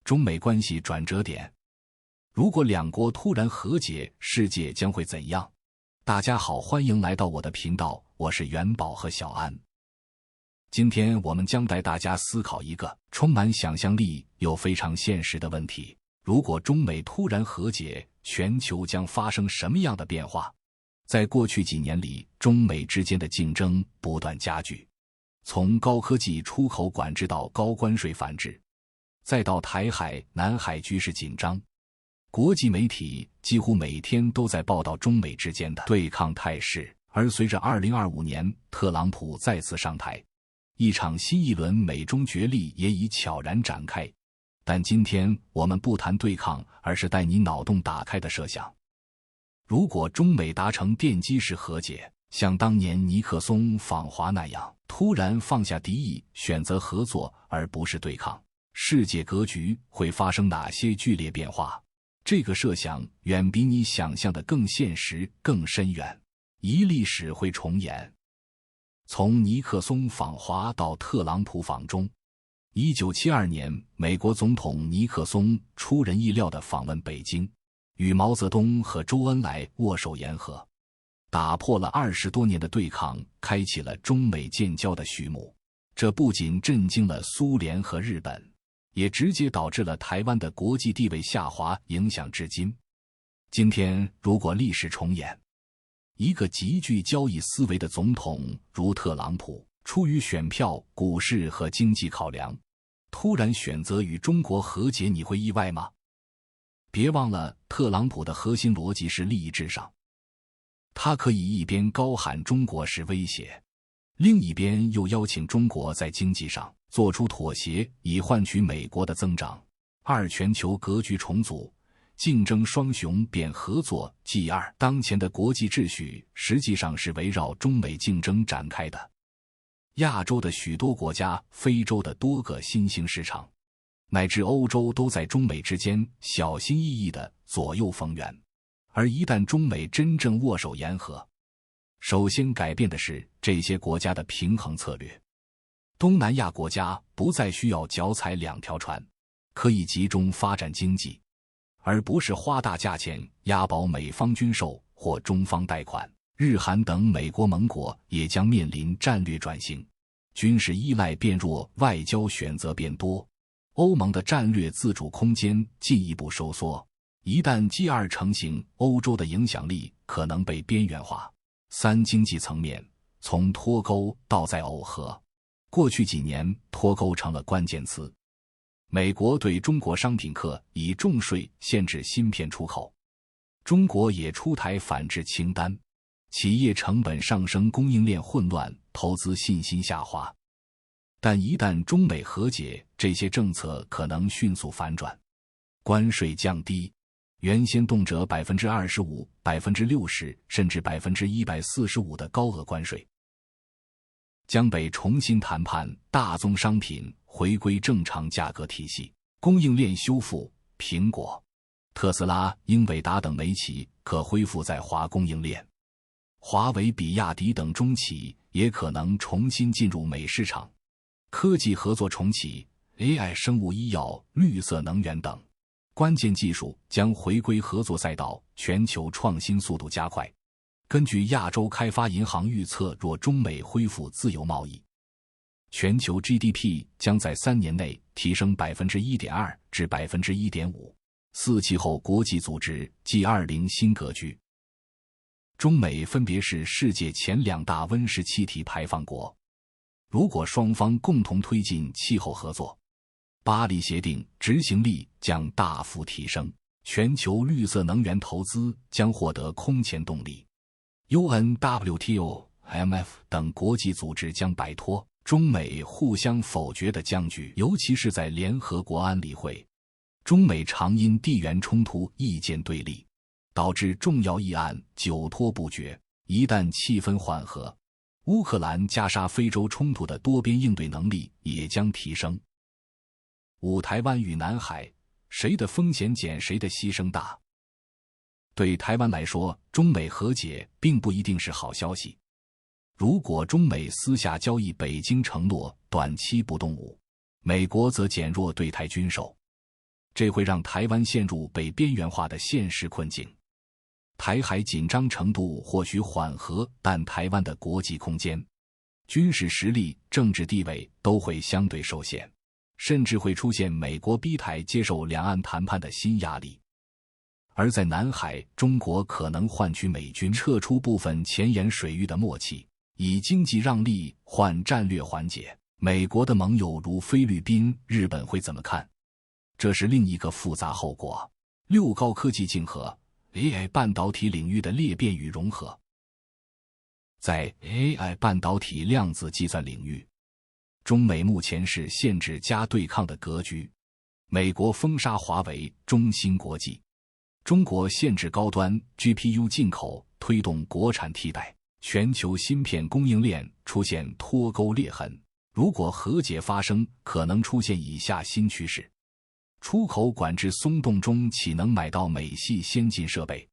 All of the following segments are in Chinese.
中美关系转折点。如果两国突然和解，世界将会怎样？大家好，欢迎来到我的频道，我是元宝和小安。今天我们将带大家思考一个充满想象力又非常现实的问题：如果中美突然和解，全球将发生什么样的变化？在过去几年里，中美之间的竞争不断加剧，从高科技出口管制到高关税反制，再到台海、南海局势紧张。国际媒体几乎每天都在报道中美之间的对抗态势，而随着2025年特朗普再次上台，一场新一轮美中角力也已悄然展开。但今天我们不谈对抗，而是带你脑洞打开的设想。如果中美达成奠基式和解，像当年尼克松访华那样，突然放下敌意，选择合作而不是对抗，世界格局会发生哪些剧烈变化？这个设想远比你想象的更现实、更深远。一历史会重演。从尼克松访华到特朗普访中，1972年，美国总统尼克松出人意料地访问北京，与毛泽东和周恩来握手言和，打破了20多年的对抗，开启了中美建交的序幕。这不仅震惊了苏联和日本，也直接导致了台湾的国际地位下滑，影响至今。今天如果历史重演，一个极具交易思维的总统如特朗普，出于选票、股市和经济考量，突然选择与中国和解，你会意外吗？别忘了，特朗普的核心逻辑是利益至上，他可以一边高喊中国是威胁，另一边又邀请中国在经济上做出妥协，以换取美国的增长。全球格局重组，竞争双雄变合作。当前的国际秩序实际上是围绕中美竞争展开的。亚洲的许多国家、非洲的多个新兴市场，乃至欧洲都在中美之间小心翼翼地左右逢源。而一旦中美真正握手言和，首先改变的是这些国家的平衡策略。东南亚国家不再需要脚踩两条船，可以集中发展经济，而不是花大价钱押宝美方军售或中方贷款。日韩等美国盟国也将面临战略转型，军事依赖变弱，外交选择变多。欧盟的战略自主空间进一步收缩。一旦 G2 成型，欧洲的影响力可能被边缘化。经济层面，从脱钩到再耦合，过去几年脱钩成了关键词。美国对中国商品课以重税限制芯片出口，中国也出台反制清单，企业成本上升，供应链混乱，投资信心下滑。但一旦中美和解，这些政策可能迅速反转。关税降低，原先动辄 25%、60%甚至 145% 的高额关税将被重新谈判，大宗商品回归正常价格体系，供应链修复，苹果、特斯拉、英伟达等美企可恢复在华供应链，华为、比亚迪等中企也可能重新进入美市场，科技合作重启， AI、生物医药、绿色能源等关键技术将回归合作赛道，全球创新速度加快。根据亚洲开发银行预测，若中美恢复自由贸易，全球 GDP 将在3年内提升 1.2% 至 1.5%。气候国际组织 G20 新格局。中美分别是世界前2大温室气体排放国，如果双方共同推进气候合作，巴黎协定执行力将大幅提升，全球绿色能源投资将获得空前动力。UN、WTO、IMF 等国际组织将摆脱中美互相否决的僵局，尤其是在联合国安理会，中美常因地缘冲突意见对立，导致重要议案久拖不决。一旦气氛缓和，乌克兰加沙非洲冲突的多边应对能力也将提升。台湾与南海，谁的风险减，谁的牺牲大？对台湾来说，中美和解并不一定是好消息。如果中美私下交易，北京承诺短期不动武，美国则减弱对台军售，这会让台湾陷入被边缘化的现实困境。台海紧张程度或许缓和，但台湾的国际空间、军事实力、政治地位都会相对受限，甚至会出现美国逼台接受两岸谈判的新压力。而在南海，中国可能换取美军撤出部分前沿水域的默契，以经济让利换战略缓解。美国的盟友如菲律宾、日本会怎么看？这是另一个复杂后果。六高科技竞合 AI 半导体领域的裂变与融合。在 AI 半导体量子计算领域，中美目前是限制加对抗的格局。美国封杀华为、中芯国际，中国限制高端 GPU 进口，推动国产替代，全球芯片供应链出现脱钩裂痕。如果和解发生，可能出现以下新趋势：出口管制松动中，岂能买到美系先进设备？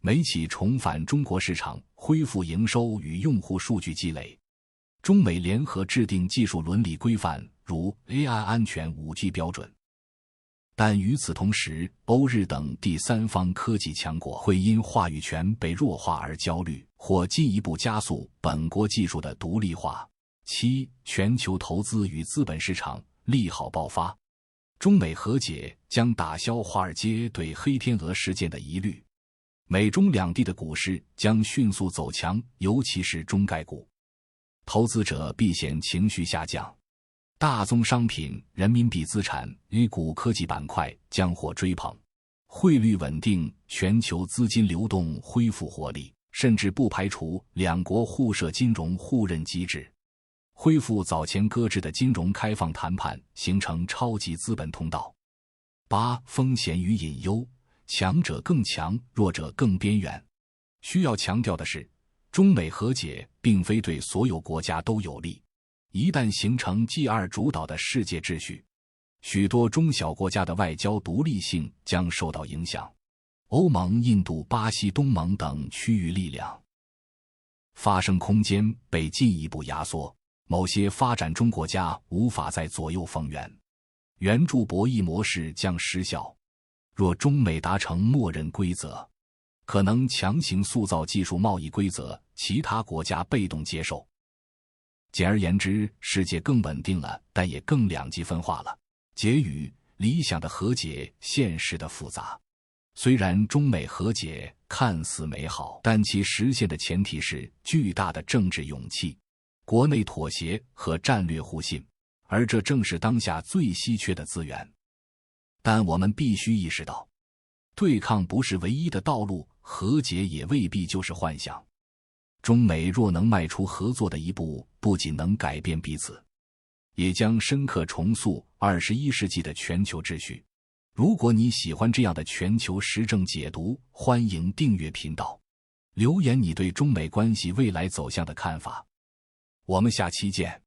美企重返中国市场，恢复营收与用户数据积累。中美联合制定技术伦理规范，如 AI 安全 5G 标准。但与此同时，欧日等第三方科技强国会因话语权被弱化而焦虑，或进一步加速本国技术的独立化。7. 全球投资与资本市场利好爆发。中美和解将打消华尔街对黑天鹅事件的疑虑，美中两地的股市将迅速走强，尤其是中概股，投资者避险情绪下降。大宗商品、人民币资产、A 股科技板块将获追捧，汇率稳定，全球资金流动恢复活力，甚至不排除两国互设金融互认机制，恢复早前搁置的金融开放谈判，形成超级资本通道。8. 风险与隐忧，强者更强，弱者更边缘。需要强调的是，中美和解并非对所有国家都有利。一旦形成 G2 主导的世界秩序，许多中小国家的外交独立性将受到影响。欧盟、印度、巴西、东盟等区域力量发声空间被进一步压缩，某些发展中国家无法再左右逢源，援助博弈模式将失效。若中美达成默认规则，可能强行塑造技术贸易规则，其他国家被动接受。简而言之，世界更稳定了，但也更两极分化了。结语：理想的和解，现实的复杂。虽然中美和解看似美好，但其实现的前提是巨大的政治勇气、国内妥协和战略互信，而这正是当下最稀缺的资源。但我们必须意识到，对抗不是唯一的道路，和解也未必就是幻想。中美若能迈出合作的一步，不仅能改变彼此，也将深刻重塑21世纪的全球秩序。如果你喜欢这样的全球时政解读，欢迎订阅频道，留言你对中美关系未来走向的看法。我们下期见。